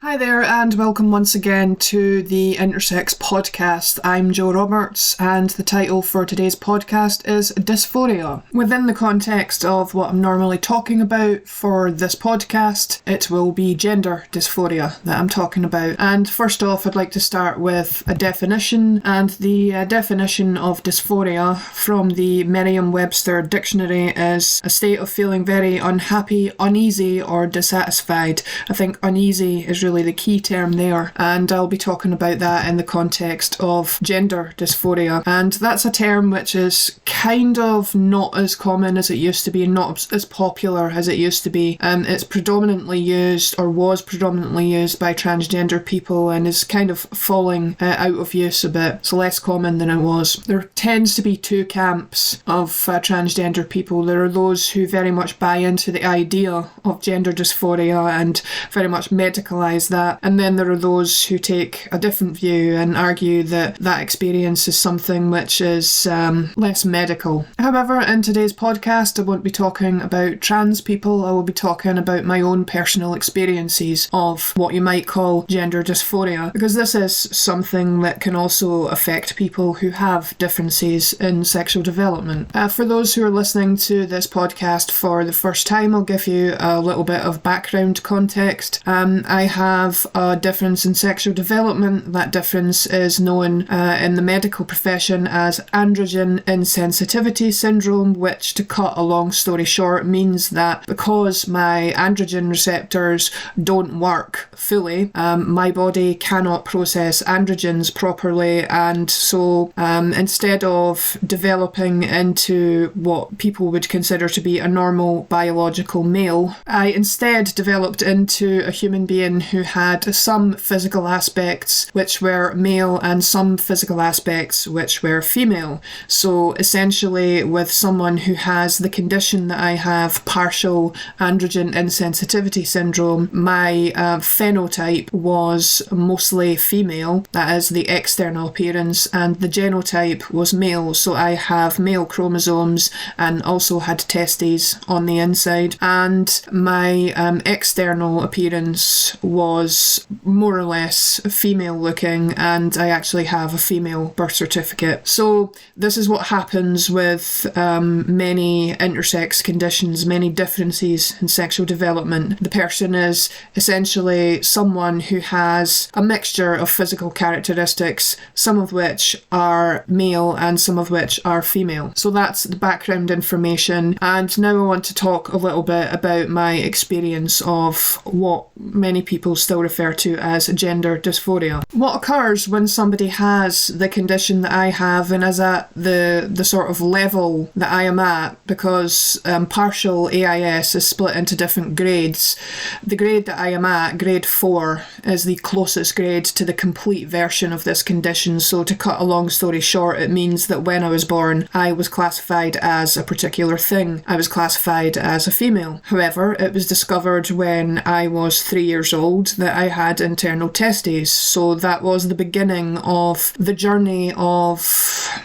Hi there, and welcome once again to the Intersex podcast. I'm Jo Roberts, and the title for today's podcast is Dysphoria. Within the context of what I'm normally talking about for this podcast, it will be gender dysphoria that I'm talking about. And first off, I'd like to start with a definition, and the definition of dysphoria from the Merriam-Webster dictionary is a state of feeling very unhappy, uneasy, or dissatisfied. I think uneasy is really the key term there, and I'll be talking about that in the context of gender dysphoria. And that's a term which is kind of not as common as it used to be, not as popular as it used to be. It's predominantly used, or was predominantly used, by transgender people, and is kind of falling out of use a bit. So less common than it was. There tends to be two camps of transgender people. There are those who very much buy into the idea of gender dysphoria and very much medicalise that. And then there are those who take a different view and argue that that experience is something which is less medical. However, in today's podcast, I won't be talking about trans people. I will be talking about my own personal experiences of what you might call gender dysphoria, because this is something that can also affect people who have differences in sexual development. For those who are listening to this podcast for the first time, I'll give you a little bit of background context. I have a difference in sexual development. That difference is known in the medical profession as androgen insensitivity syndrome, which, to cut a long story short, means that because my androgen receptors don't work fully, my body cannot process androgens properly, and so instead of developing into what people would consider to be a normal biological male, I instead developed into a human being who had some physical aspects which were male and some physical aspects which were female. So essentially, with someone who has the condition that I have, partial androgen insensitivity syndrome, my phenotype was mostly female, that is the external appearance, and the genotype was male. So I have male chromosomes and also had testes on the inside, and my external appearance was more or less female looking, and I actually have a female birth certificate. So this is what happens with many intersex conditions, many differences in sexual development. The person is essentially someone who has a mixture of physical characteristics, some of which are male and some of which are female. So that's the background information, and now I want to talk a little bit about my experience of what many people still refer to as gender dysphoria. What occurs when somebody has the condition that I have and is at the sort of level that I am at, because partial AIS is split into different grades. The grade that I am at, grade 4, is the closest grade to the complete version of this condition. So to cut a long story short, it means that when I was born, I was classified as a particular thing. I was classified as a female. However, it was discovered when I was 3 years old that I had internal testes. So that was the beginning of the journey of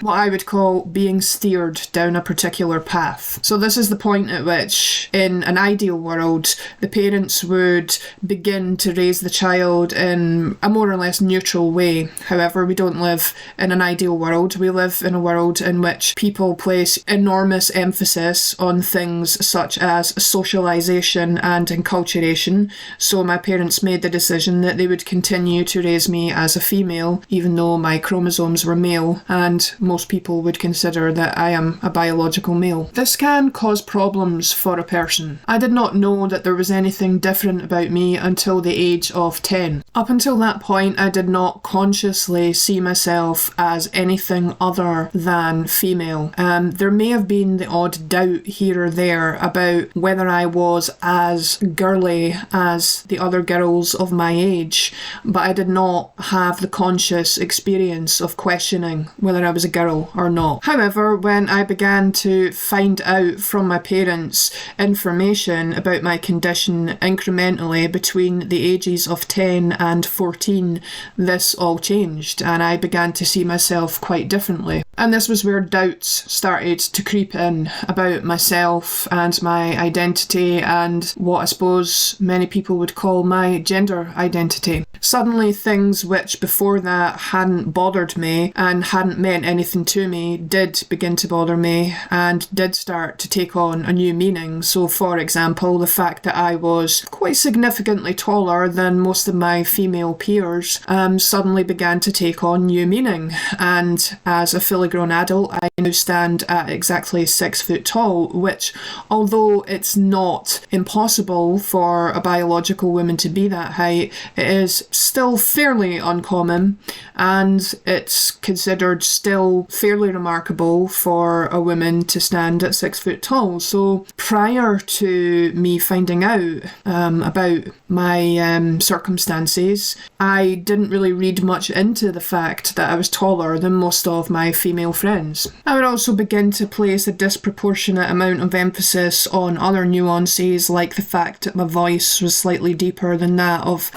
what I would call being steered down a particular path. So this is the point at which, in an ideal world, the parents would begin to raise the child in a more or less neutral way. However, we don't live in an ideal world. We live in a world in which people place enormous emphasis on things such as socialisation and enculturation. So my parents made the decision that they would continue to raise me as a female, even though my chromosomes were male, and most people would consider that I am a biological male. This can cause problems for a person. I did not know that there was anything different about me until the age of 10. Up until that point, I did not consciously see myself as anything other than female. There may have been the odd doubt here or there about whether I was as girly as the other girls of my age, but I did not have the conscious experience of questioning whether I was a girl or not. However, when I began to find out from my parents information about my condition incrementally between the ages of 10 and 14, this all changed, and I began to see myself quite differently. And this was where doubts started to creep in about myself and my identity and what I suppose many people would call my gender identity. Suddenly things which before that hadn't bothered me and hadn't meant anything to me did begin to bother me and did start to take on a new meaning. So for example, the fact that I was quite significantly taller than most of my female peers suddenly began to take on new meaning. And as a fully grown adult, I now stand at exactly 6 foot tall, which, although it's not impossible for a biological woman to be that height, it is still fairly uncommon, and it's considered still fairly remarkable for a woman to stand at 6 foot tall. So prior to me finding out about my circumstances, I didn't really read much into the fact that I was taller than most of my female friends. I would also begin to place a disproportionate amount of emphasis on other nuances, like the fact that my voice was slightly deeper than that of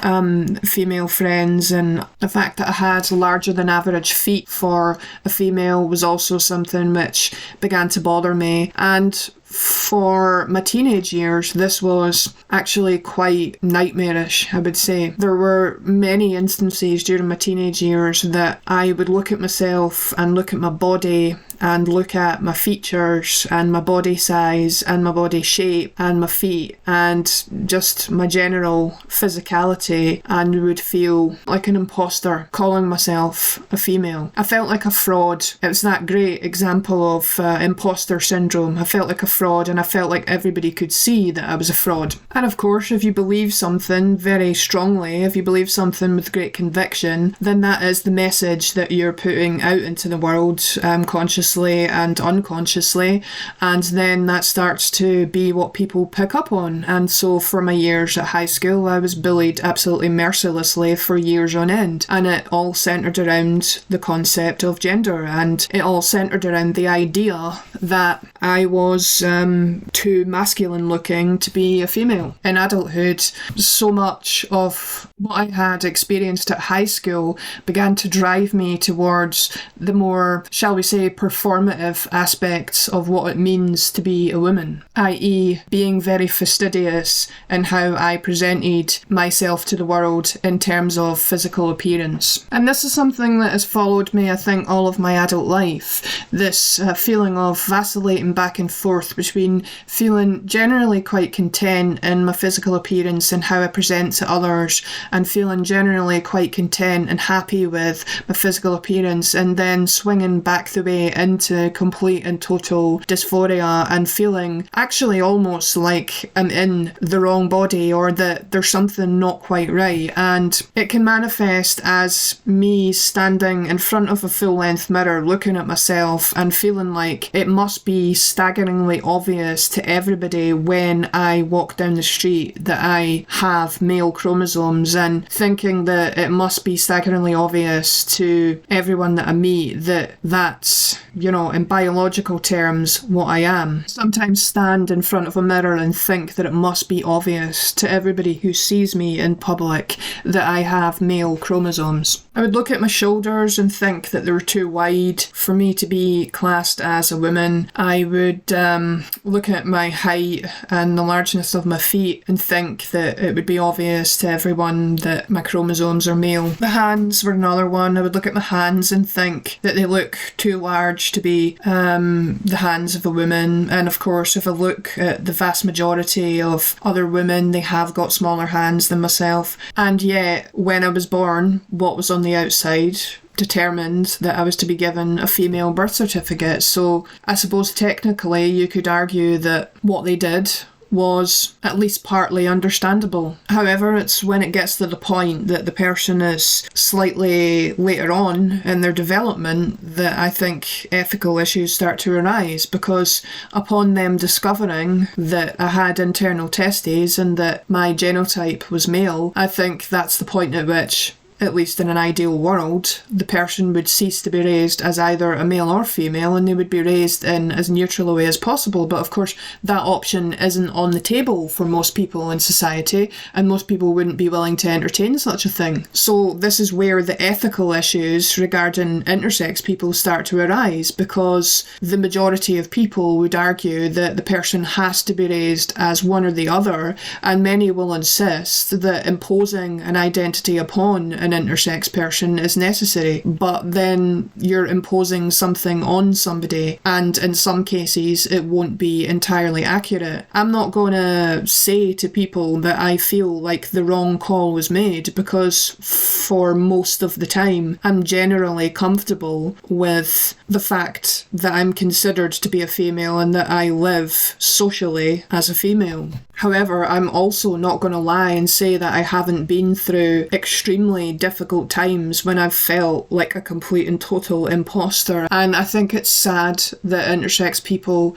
female friends, and the fact that I had larger than average feet for a female was also something which began to bother me. And for my teenage years, this was actually quite nightmarish, I would say. There were many instances during my teenage years that I would look at myself and look at my body and look at my features and my body size and my body shape and my feet and just my general physicality, and would feel like an imposter calling myself a female. I felt like a fraud. It was that great example of imposter syndrome. I felt like a fraud, and I felt like everybody could see that I was a fraud. And of course, if you believe something very strongly, if you believe something with great conviction, then that is the message that you're putting out into the world, consciously and unconsciously, and then that starts to be what people pick up on. And so for my years at high school, I was bullied absolutely mercilessly for years on end, and it all centred around the concept of gender, and it all centred around the idea that I was too masculine looking to be a female. In adulthood, so much of what I had experienced at high school began to drive me towards the more, shall we say, performative aspects of what it means to be a woman, i.e. being very fastidious in how I presented myself to the world in terms of physical appearance. And this is something that has followed me, I think, all of my adult life. This feeling of vacillating back and forth between feeling generally quite content in my physical appearance and how I present to others, and feeling generally quite content and happy with my physical appearance, and then swinging back the way into complete and total dysphoria and feeling actually almost like I'm in the wrong body, or that there's something not quite right. And it can manifest as me standing in front of a full-length mirror looking at myself and feeling like it must be staggeringly obvious to everybody when I walk down the street that I have male chromosomes, and thinking that it must be staggeringly obvious to everyone that I meet that that's, in biological terms, what I am. Sometimes stand in front of a mirror and think that it must be obvious to everybody who sees me in public that I have male chromosomes. I would look at my shoulders and think that they were too wide for me to be classed as a woman. I would look at my height and the largeness of my feet and think that it would be obvious to everyone that my chromosomes are male. The hands were another one. I would look at my hands and think that they look too large to be the hands of a woman. And of course, if I look at the vast majority of other women, they have got smaller hands than myself. And yet, when I was born, what was on the outside determined that I was to be given a female birth certificate. So I suppose technically you could argue that what they did was at least partly understandable. However, it's when it gets to the point that the person is slightly later on in their development that I think ethical issues start to arise, because upon them discovering that I had internal testes and that my genotype was male, I think that's the point at which at least in an ideal world, the person would cease to be raised as either a male or female, and they would be raised in as neutral a way as possible. But of course, that option isn't on the table for most people in society, and most people wouldn't be willing to entertain such a thing. So this is where the ethical issues regarding intersex people start to arise, because the majority of people would argue that the person has to be raised as one or the other, and many will insist that imposing an identity upon an intersex person is necessary. But then you're imposing something on somebody, and in some cases it won't be entirely accurate. I'm not going to say to people that I feel like the wrong call was made, because for most of the time I'm generally comfortable with the fact that I'm considered to be a female and that I live socially as a female. However, I'm also not going to lie and say that I haven't been through extremely difficult times when I've felt like a complete and total imposter. And I think it's sad that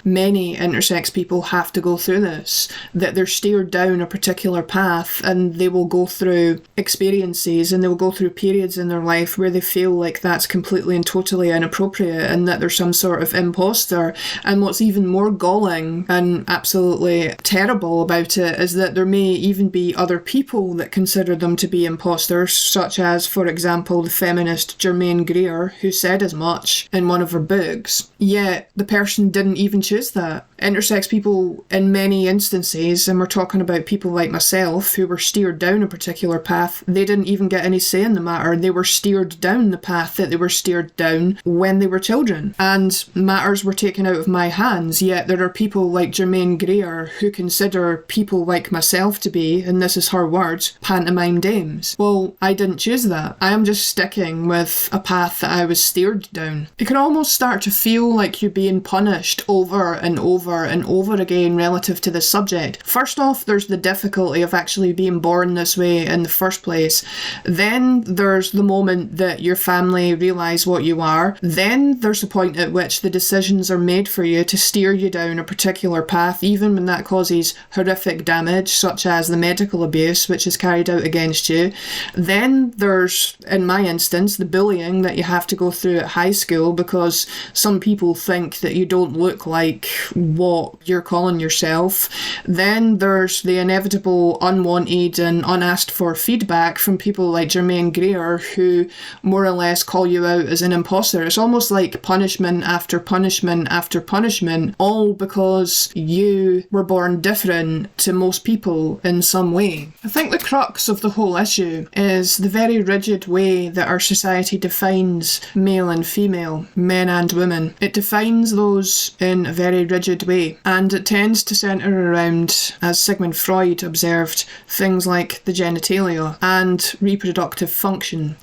many intersex people have to go through this, that they're steered down a particular path, and they will go through experiences and they will go through periods in their life where they feel like that's completely and totally inappropriate and that they're some sort of imposter. And what's even more galling and absolutely terrible about it is that there may even be other people that consider them to be imposters, such as, for example, the feminist Germaine Greer, who said as much in one of her books. Yet the person didn't even choose that. Intersex people in many instances, and we're talking about people like myself who were steered down a particular path, they didn't even get any say in the matter. They were steered down the path that they were steered down when they were children, and matters were taken out of my hands. Yet there are people like Germaine Greer who consider people like myself to be, and this is her words, pantomime dames. Well, I didn't choose that. I am just sticking with a path that I was steered down. It can almost start to feel like you're being punished over and over and over again relative to this subject. First off, there's the difficulty of actually being born this way in the first place. Then there's the moment that your family realise what you are. Then there's a point at which the decisions are made for you to steer you down a particular path, even when that causes horrific damage, such as the medical abuse which is carried out against you. Then there's, in my instance, the bullying that you have to go through at high school because some people think that you don't look like what you're calling yourself. Then there's the inevitable unwanted and unasked for feedback from people like Germaine Greer, who more or less call you out as an imposter. It's almost like punishment after punishment after punishment, all because you were born different to most people in some way. I think the crux of the whole issue is the very rigid way that our society defines male and female, men and women. It defines those in a very rigid way, and it tends to centre around, as Sigmund Freud observed, things like the genitalia and reproductive function.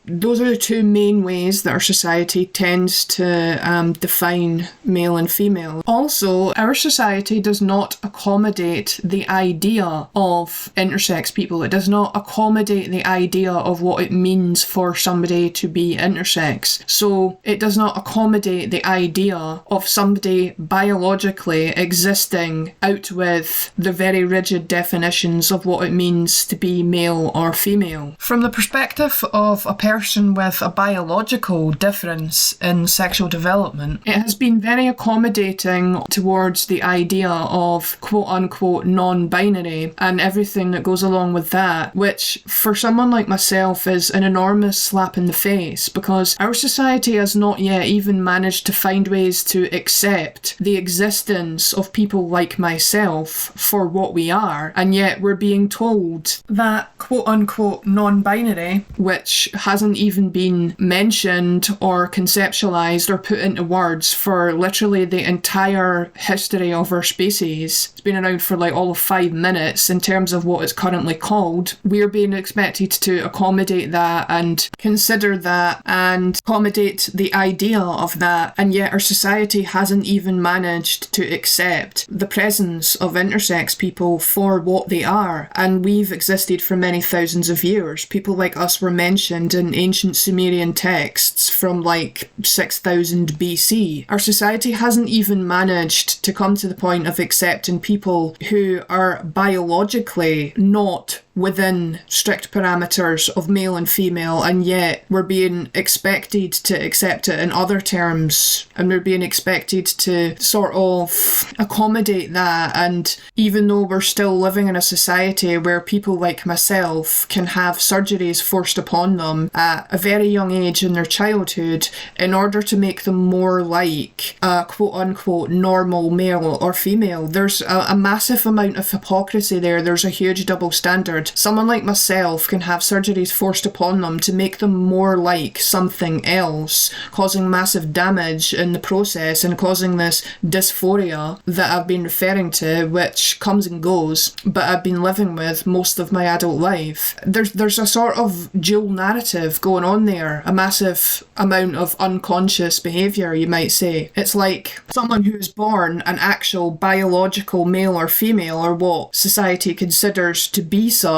Those are the two main ways that our society tends to define male and female. Also, our society does not accommodate the idea of intersex people. It does not accommodate the idea of what it means for somebody to be intersex. So it does not accommodate the idea of somebody biologically existing out with the very rigid definitions of what it means to be male or female. From the perspective of a person with a biological difference in sexual development, it has been very accommodating towards the idea of quote-unquote non-binary and everything that goes along with that, which for someone like myself is an enormous slap in the face, because our society has not yet even managed to find ways to accept the existence of people like myself for what we are, and yet we're being told that quote-unquote non-binary, which hasn't even been mentioned or conceptualised or put into words for literally the entire history of our species. It's been around for like all of 5 minutes in terms of what it's currently called. We're being expected to accommodate that and consider that and accommodate the idea of that, and yet our society hasn't even managed to accept the presence of intersex people for what they are. And we've existed for many thousands of years. People like us were mentioned mentioned in ancient Sumerian texts from like 6000 BC. Our society hasn't even managed to come to the point of accepting people who are biologically not within strict parameters of male and female, and yet we're being expected to accept it in other terms, and we're being expected to sort of accommodate that. And even though we're still living in a society where people like myself can have surgeries forced upon them at a very young age in their childhood in order to make them more like a quote-unquote normal male or female, there's a massive amount of hypocrisy there. There's a huge double standard. Someone like myself can have surgeries forced upon them to make them more like something else, causing massive damage in the process and causing this dysphoria that I've been referring to, which comes and goes, but I've been living with most of my adult life. There's a sort of dual narrative going on there, a massive amount of unconscious behaviour, you might say. It's like someone who is born an actual biological male or female, or what society considers to be such,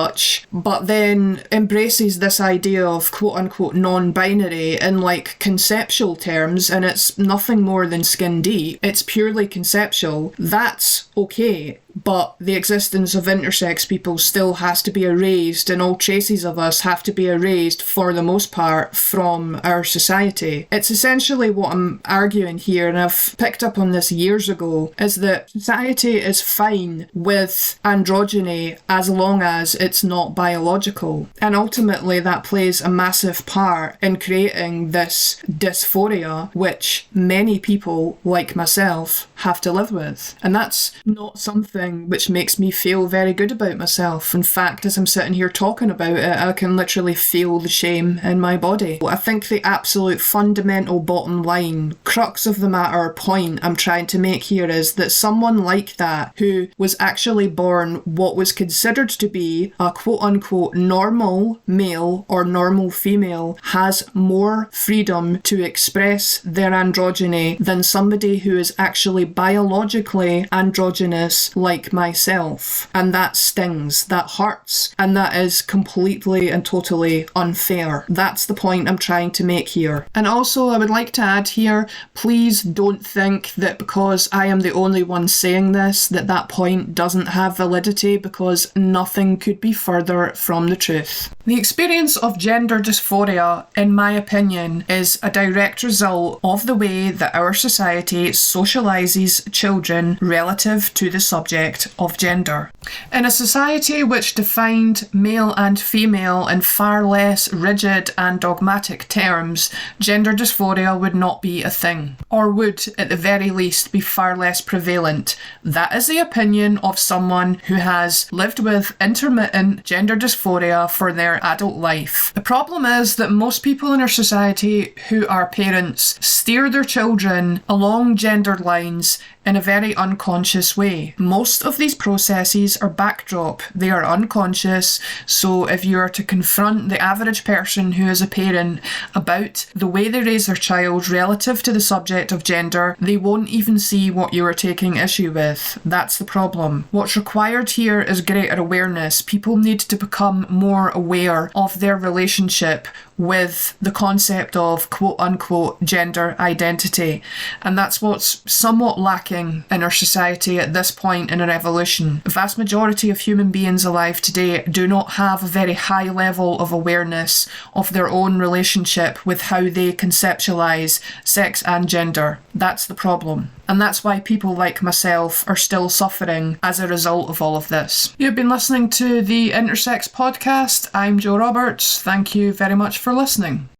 but then embraces this idea of quote-unquote non-binary in like conceptual terms, and it's nothing more than skin deep. It's purely conceptual. That's okay. But the existence of intersex people still has to be erased, and all traces of us have to be erased for the most part from our society. It's essentially what I'm arguing here, and I've picked up on this years ago, is that society is fine with androgyny as long as it's not biological. And ultimately that plays a massive part in creating this dysphoria, which many people like myself have to live with. And that's not something which makes me feel very good about myself. In fact, as I'm sitting here talking about it, I can literally feel the shame in my body. I think the absolute fundamental bottom line, crux of the matter, point I'm trying to make here is that someone like that, who was actually born what was considered to be a quote-unquote normal male or normal female, has more freedom to express their androgyny than somebody who is actually biologically androgynous like myself. And that stings, that hurts, and that is completely and totally unfair. That's the point I'm trying to make here. And also I would like to add here, please don't think that because I am the only one saying this, that point doesn't have validity, because nothing could be further from the truth. The experience of gender dysphoria, in my opinion, is a direct result of the way that our society socialises children relative to the subject of gender. In a society which defined male and female in far less rigid and dogmatic terms, gender dysphoria would not be a thing, or would at the very least be far less prevalent. That is the opinion of someone who has lived with intermittent gender dysphoria for their adult life. The problem is that most people in our society who are parents steer their children along gender lines in a very unconscious way. Most of these processes are backdrop. They are unconscious, so if you are to confront the average person who is a parent about the way they raise their child relative to the subject of gender, they won't even see what you are taking issue with. That's the problem. What's required here is greater awareness. People need to become more aware of their relationship with the concept of quote-unquote gender identity, and that's what's somewhat lacking in our society at this point in our evolution. The vast majority of human beings alive today do not have a very high level of awareness of their own relationship with how they conceptualise sex and gender. That's the problem. And that's why people like myself are still suffering as a result of all of this. You've been listening to the Intersex podcast. I'm Jo Roberts. Thank you very much for listening.